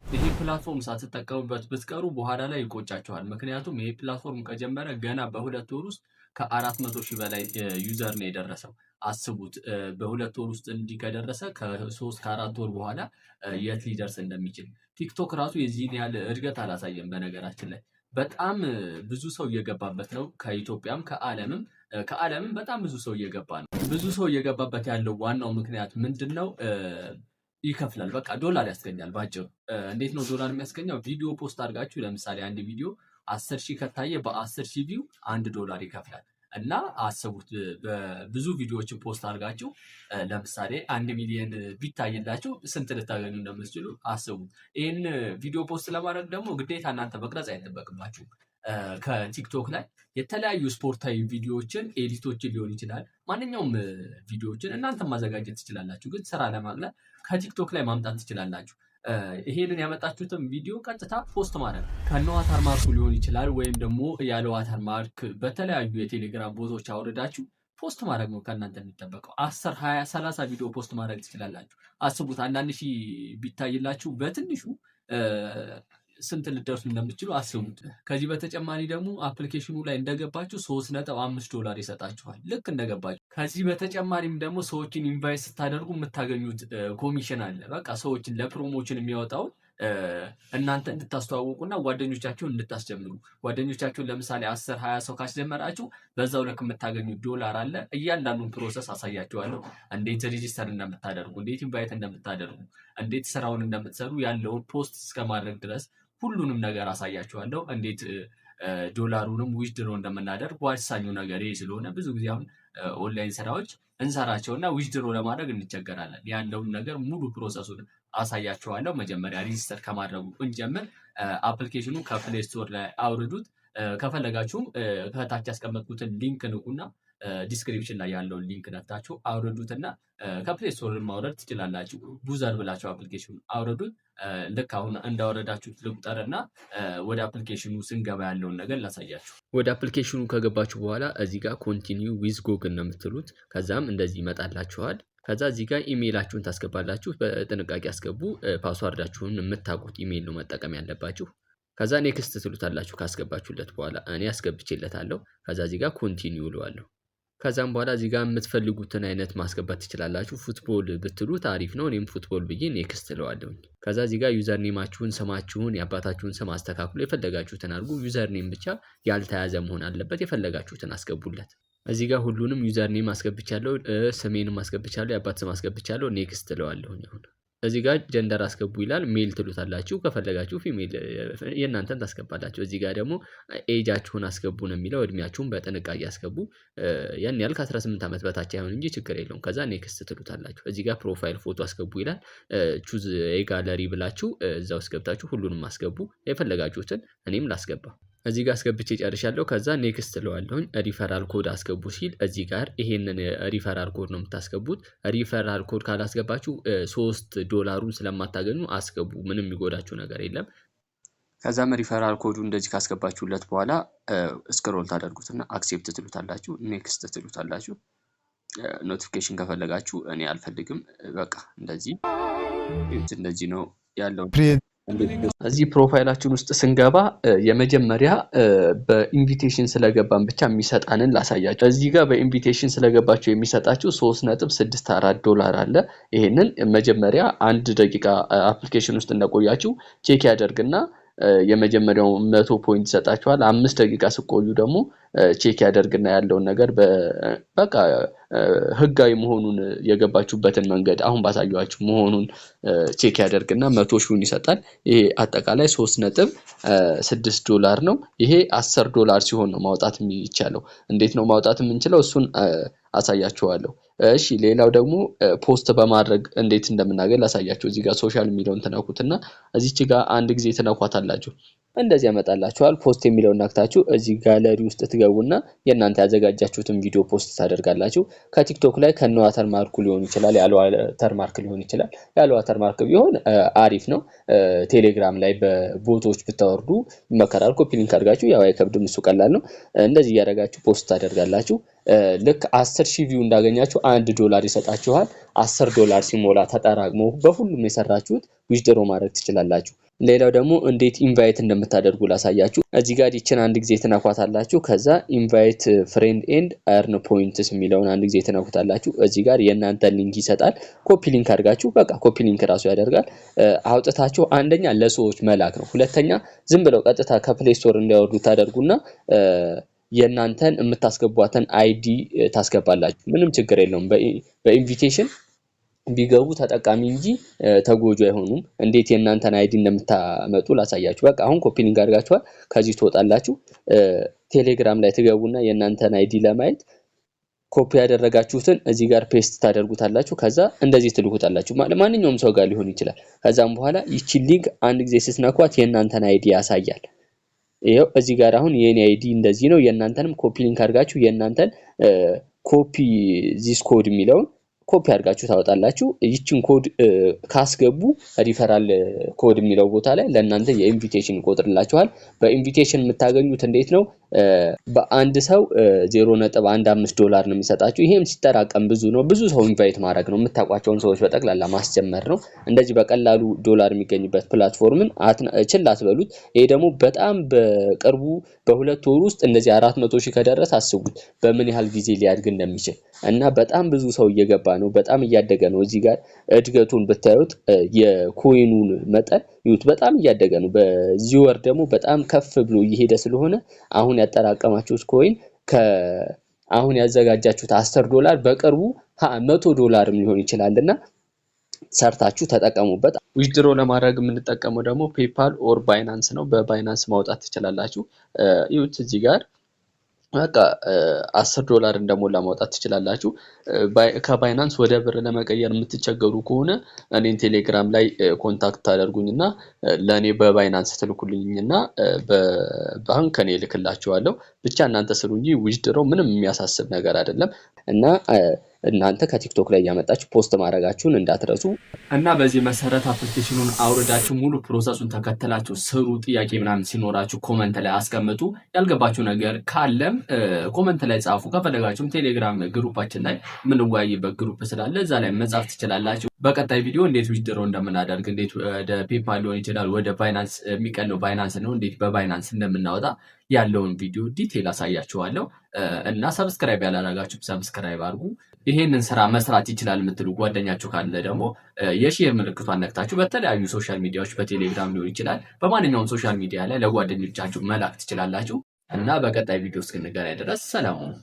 ይሄ ፕላትፎርም ሳትጠቀሙበት ብትቀሩ በኋላ ላይ ይቆጫችኋል። ምክንያቱም ይሄ ፕላትፎርም ከጀመረ ገና በሁለት ወር ውስጥ ከ400,000 በላይ ዩዘር ነው የደረሰው። አስቡት በሁለት ወር ውስጥ እንዲህ ከደረሰ ከ3 ከ4 ወር በኋላ የት ሊደርስ እንደሚችል። ቲክቶክ ራሱ የዚህን ያህል እድገት አላሳየም። በነገራችን ላይ በጣም ብዙ ሰው እየገባበት ነው። ከኢትዮጵያም ከዓለምም በጣም ብዙ ሰው እየገባ ነው። ብዙ ሰው እየገባበት ያለው ዋናው ምክንያት ምንድን ነው? ይከፍላል። በቃ ዶላር ያስገኛል ባጭሩ። እንዴት ነው ዶላር የሚያስገኘው? ቪዲዮ ፖስት አድርጋችሁ ለምሳሌ አንድ ቪዲዮ 10,000 ከታየ በ10,000 ቪው $1 ይከፍላል። እና አስቡት በብዙ ቪዲዮዎችን ፖስት አድርጋችሁ ለምሳሌ 1 ሚሊዮን ቢታይላችሁ ስንት ልታገኙ እንደምትችሉ አስቡት። ይህን ቪዲዮ ፖስት ለማድረግ ደግሞ ግዴታ እናንተ መቅረጽ አይጠበቅባችሁም። ከቲክቶክ ላይ የተለያዩ ስፖርታዊ ቪዲዮዎችን ኤዲቶችን ሊሆን ይችላል ማንኛውም ቪዲዮዎችን እናንተ ማዘጋጀት ትችላላችሁ። ግን ስራ ለማቅለል ከቲክቶክ ላይ ማምጣት ትችላላችሁ። ይሄንን ያመጣችሁትን ቪዲዮ ቀጥታ ፖስት ማድረግ ከነ ዋተርማርኩ ሊሆን ይችላል፣ ወይም ደግሞ ያለ ዋተርማርክ በተለያዩ የቴሌግራም ቦቶች አውርዳችሁ ፖስት ማድረግ ነው ከእናንተ የሚጠበቀው። 10 20 30 ቪዲዮ ፖስት ማድረግ ትችላላችሁ። አስቡት አንዳንድ ሺህ ቢታይላችሁ በትንሹ ስንት ልደርሱ እንደምትችሉ አስቡት። ከዚህ በተጨማሪ ደግሞ አፕሊኬሽኑ ላይ እንደገባችሁ $3.5 ይሰጣችኋል ልክ እንደገባችሁ። ከዚህ በተጨማሪም ደግሞ ሰዎችን ኢንቫይት ስታደርጉ የምታገኙት ኮሚሽን አለ። በቃ ሰዎችን ለፕሮሞሽን የሚያወጣውን እናንተ እንድታስተዋውቁና ጓደኞቻችሁን እንድታስጀምሩ። ጓደኞቻችሁን ለምሳሌ 10 20 ሰው ካስጀመራችሁ በዛው ልክ የምታገኙት ዶላር አለ። እያንዳንዱን ፕሮሰስ አሳያችኋለሁ። እንዴት ሬጂስተር እንደምታደርጉ፣ እንዴት ኢንቫይት እንደምታደርጉ፣ እንዴት ስራውን እንደምትሰሩ ያለውን ፖስት እስከማድረግ ድረስ ሁሉንም ነገር አሳያችኋለሁ። እንዴት ዶላሩንም ዊዝድሮ እንደምናደርግ ዋሳኙ ነገር ይሄ ስለሆነ ብዙ ጊዜ አሁን ኦንላይን ስራዎች እንሰራቸውና ዊዝድሮ ለማድረግ እንቸገራለን። ያለውን ነገር ሙሉ ፕሮሰሱን አሳያችኋለሁ። መጀመሪያ ሬጂስተር ከማድረጉ እንጀምር። አፕሊኬሽኑ ከፕሌይ ስቶር ላይ አውርዱት። ከፈለጋችሁም ከታች ያስቀመጥኩትን ሊንክ ንቁና ዲስክሪፕሽን ላይ ያለውን ሊንክ ነክታችሁ አውርዱትና ከፕሌይ ስቶር ማውረድ ትችላላችሁ። ቡዘር ብላችሁ አፕሊኬሽኑ አውርዱት። ልክ አሁን እንዳወረዳችሁት ልቁጠርና ወደ አፕሊኬሽኑ ስንገባ ያለውን ነገር ላሳያችሁ። ወደ አፕሊኬሽኑ ከገባችሁ በኋላ እዚህ ጋር ኮንቲኒው ዊዝ ጎግል ነው የምትሉት። ከዛም እንደዚህ ይመጣላችኋል። ከዛ እዚህ ጋር ኢሜይላችሁን ታስገባላችሁ። በጥንቃቄ አስገቡ። ፓስዋርዳችሁን የምታውቁት ኢሜይል ነው መጠቀም ያለባችሁ። ከዛ ኔክስት ትሉታላችሁ ካስገባችሁለት በኋላ። እኔ አስገብቼለታለሁ። ከዛ እዚህ ጋር ኮንቲኒው እለዋለሁ። ከዛም በኋላ እዚህ ጋር የምትፈልጉትን አይነት ማስገባት ትችላላችሁ። ፉትቦል ብትሉት አሪፍ ነው። እኔም ፉትቦል ብዬ ኔክስት እለዋለሁኝ። ከዛ እዚህ ጋር ዩዘር ኔማችሁን፣ ስማችሁን፣ የአባታችሁን ስም አስተካክሉ። የፈለጋችሁትን አድርጉ። ዩዘር ኔም ብቻ ያልተያዘ መሆን አለበት። የፈለጋችሁትን አስገቡለት። እዚህ ጋር ሁሉንም ዩዘር ኔም አስገብቻለሁ፣ ስሜንም አስገብቻለሁ፣ የአባት ስም አስገብቻለሁ። ኔክስት እለዋለሁኝ። አሁን እዚህ ጋር ጀንደር አስገቡ ይላል። ሜል ትሉታላችሁ። ከፈለጋችሁ ፊሜል የእናንተን ታስገባላችሁ። እዚህ ጋር ደግሞ ኤጃችሁን አስገቡ ነው የሚለው። እድሜያችሁን በጥንቃቄ አስገቡ። ያን ያህል ከ18 ዓመት በታች አይሆን እንጂ ችግር የለውም። ከዛ ኔክስት ትሉታላችሁ። እዚህ ጋር ፕሮፋይል ፎቶ አስገቡ ይላል። ቹዝ ጋለሪ ብላችሁ እዛ ውስጥ ገብታችሁ ሁሉንም አስገቡ የፈለጋችሁትን። እኔም ላስገባ። እዚህ ጋር አስገብቼ ጨርሻለሁ። ከዛ ኔክስት እለዋለሁኝ። ሪፈራል ኮድ አስገቡ ሲል እዚህ ጋር ይሄንን ሪፈራል ኮድ ነው የምታስገቡት። ሪፈራል ኮድ ካላስገባችሁ $3 ስለማታገኙ አስገቡ። ምንም የሚጎዳችሁ ነገር የለም። ከዛም ሪፈራል ኮዱ እንደዚህ ካስገባችሁለት በኋላ ስክሮል ታደርጉትና አክሴፕት ትሉታላችሁ፣ ኔክስት ትሉታላችሁ። ኖቲፊኬሽን ከፈለጋችሁ እኔ አልፈልግም። በቃ እንደዚህ ነው ያለው። እዚህ ፕሮፋይላችን ውስጥ ስንገባ የመጀመሪያ በኢንቪቴሽን ስለገባን ብቻ የሚሰጣንን ላሳያችሁ። እዚህ ጋር በኢንቪቴሽን ስለገባችሁ የሚሰጣችሁ $3.64 አለ። ይሄንን መጀመሪያ 1 ደቂቃ አፕሊኬሽን ውስጥ እንደቆያችሁ ቼክ ያደርግና የመጀመሪያው 100 ፖይንት ይሰጣችኋል። 5 ደቂቃ ስቆዩ ደግሞ ቼክ ያደርግና ያለውን ነገር በቃ ህጋዊ መሆኑን የገባችሁበትን መንገድ አሁን ባሳያችሁ መሆኑን ቼክ ያደርግና 100,000 ይሰጣል። ይሄ አጠቃላይ $3.6 ነው። ይሄ $10 ሲሆን ነው ማውጣት የሚቻለው። እንዴት ነው ማውጣት የምንችለው? እሱን አሳያችኋለሁ። እሺ ሌላው ደግሞ ፖስት በማድረግ እንዴት እንደምናገኝ ላሳያችሁ። እዚህ ጋር ሶሻል የሚለውን ተነኩትና እዚች ጋር አንድ ጊዜ ተነኳታላችሁ። እንደዚህ ያመጣላችኋል። ፖስት የሚለውን ነክታችሁ እዚህ ጋለሪ ውስጥ ትገቡና የእናንተ ያዘጋጃችሁትን ቪዲዮ ፖስት ታደርጋላችሁ። ከቲክቶክ ላይ ከነ ዋተርማርኩ ሊሆን ይችላል፣ ያለ ዋተርማርክ ሊሆን ይችላል። ያለ ዋተርማርክ ቢሆን አሪፍ ነው። ቴሌግራም ላይ በቦቶች ብታወርዱ ይመከራል። ኮፒ ሊንክ አድርጋችሁ ያው አይከብድም፣ እሱ ቀላል ነው። እንደዚህ እያደረጋችሁ ፖስት ታደርጋላችሁ። ልክ 10,000 ቪው እንዳገኛችሁ $1 ይሰጣችኋል። $10 ሲሞላ ተጠራቅሞ በሁሉም የሰራችሁት ዊዝድሮ ማድረግ ትችላላችሁ። ሌላው ደግሞ እንዴት ኢንቫይት እንደምታደርጉ ላሳያችሁ። እዚህ ጋር ይችን አንድ ጊዜ ትነኳታላችሁ። ከዛ ኢንቫይት ፍሬንድ ኤንድ አርን ፖይንትስ የሚለውን አንድ ጊዜ ትነኩታላችሁ። እዚህ ጋር የእናንተ ሊንክ ይሰጣል። ኮፒ ሊንክ አድርጋችሁ በቃ ኮፒ ሊንክ ራሱ ያደርጋል። አውጥታችሁ አንደኛ ለሰዎች መላክ ነው። ሁለተኛ ዝም ብለው ቀጥታ ከፕሌይ ስቶር እንዲያወርዱ ታደርጉና የእናንተን የምታስገቧትን አይዲ ታስገባላችሁ። ምንም ችግር የለውም። በኢንቪቴሽን ቢገቡ ተጠቃሚ እንጂ ተጎጂ አይሆኑም። እንዴት የእናንተን አይዲ እንደምታመጡ ላሳያችሁ። በቃ አሁን ኮፒ ሊንክ አድርጋችኋል። ከዚህ ትወጣላችሁ። ቴሌግራም ላይ ትገቡና የእናንተን አይዲ ለማየት ኮፒ ያደረጋችሁትን እዚህ ጋር ፔስት ታደርጉታላችሁ። ከዛ እንደዚህ ትልኩታላችሁ። ማንኛውም ሰው ጋር ሊሆን ይችላል። ከዛም በኋላ ይቺ ሊንክ አንድ ጊዜ ስትነኳት የእናንተን አይዲ ያሳያል። ይሄው እዚህ ጋር አሁን የኔ አይዲ እንደዚህ ነው። የእናንተንም ኮፒ ሊንክ አድርጋችሁ የእናንተን ኮፒ ዚስ ኮድ የሚለውን ኮፒ አድርጋችሁ ታወጣላችሁ። ይችን ኮድ ካስገቡ ሪፈራል ኮድ የሚለው ቦታ ላይ ለእናንተ የኢንቪቴሽን ይቆጥርላችኋል። በኢንቪቴሽን የምታገኙት እንዴት ነው? በአንድ ሰው $0.15 ነው የሚሰጣችሁ። ይሄም ሲጠራቀም ብዙ ነው። ብዙ ሰው ኢንቫይት ማድረግ ነው። የምታውቋቸውን ሰዎች በጠቅላላ ማስጀመር ነው። እንደዚህ በቀላሉ ዶላር የሚገኝበት ፕላትፎርምን ችላ አትበሉት። ይሄ ደግሞ በጣም በቅርቡ በሁለት ወር ውስጥ እንደዚህ 400,000 ከደረሰ አስቡት በምን ያህል ጊዜ ሊያድግ እንደሚችል እና በጣም ብዙ ሰው እየገባ ነው። በጣም እያደገ ነው። እዚህ ጋር እድገቱን ብታዩት የኮይኑን መጠን ይሁት በጣም እያደገ ነው። በዚህ ወር ደግሞ በጣም ከፍ ብሎ እየሄደ ስለሆነ አሁን ያጠራቀማችሁት ኮይን አሁን ያዘጋጃችሁት $10 በቅርቡ $100 ሊሆን ይችላልና ሰርታችሁ ተጠቀሙበት። ዊዝድሮ ለማድረግ የምንጠቀመው ደግሞ ፔፓል ኦር ባይናንስ ነው። በባይናንስ ማውጣት ትችላላችሁ። ይሁት እዚህ ጋር በቃ $10 እንደሞላ ማውጣት ትችላላችሁ። ከባይናንስ ወደ ብር ለመቀየር የምትቸገሩ ከሆነ እኔን ቴሌግራም ላይ ኮንታክት ታደርጉኝና ለኔ በባይናንስ ትልኩልኝና በባንክ ከኔ ልክላችኋለሁ። ብቻ እናንተ ስሩ እንጂ ዊዝድሮ ምንም የሚያሳስብ ነገር አይደለም እና እናንተ ከቲክቶክ ላይ ያመጣችሁ ፖስት ማድረጋችሁን እንዳትረሱ እና በዚህ መሰረት አፕሊኬሽኑን አውርዳችሁ ሙሉ ፕሮሰሱን ተከተላችሁ ስሩ። ጥያቄ ምናምን ሲኖራችሁ ኮመንት ላይ አስቀምጡ። ያልገባችሁ ነገር ካለም ኮመንት ላይ ጻፉ። ከፈለጋችሁም ቴሌግራም ግሩፓችን ላይ የምንወያይበት ግሩፕ ስላለ እዛ ላይ መጻፍ ትችላላችሁ። በቀጣይ ቪዲዮ እንዴት ዊዝድሮ እንደምናደርግ እንዴት ወደ ፔፓል ሊሆን ይችላል ወደ ባይናንስ የሚቀለው ባይናንስ ነው እንዴት በባይናንስ እንደምናወጣ ያለውን ቪዲዮ ዲቴል አሳያችኋለሁ እና ሰብስክራይብ ያላደረጋችሁ ሰብስክራይብ አድርጉ። ይሄንን ስራ መስራት ይችላል የምትሉ ጓደኛችሁ ካለ ደግሞ የሼር ምልክቷን ነክታችሁ በተለያዩ ሶሻል ሚዲያዎች በቴሌግራም ሊሆን ይችላል በማንኛውም ሶሻል ሚዲያ ላይ ለጓደኞቻችሁ መላክ ትችላላችሁ እና በቀጣይ ቪዲዮ እስክንገናኝ ድረስ ሰላም ሁኑ።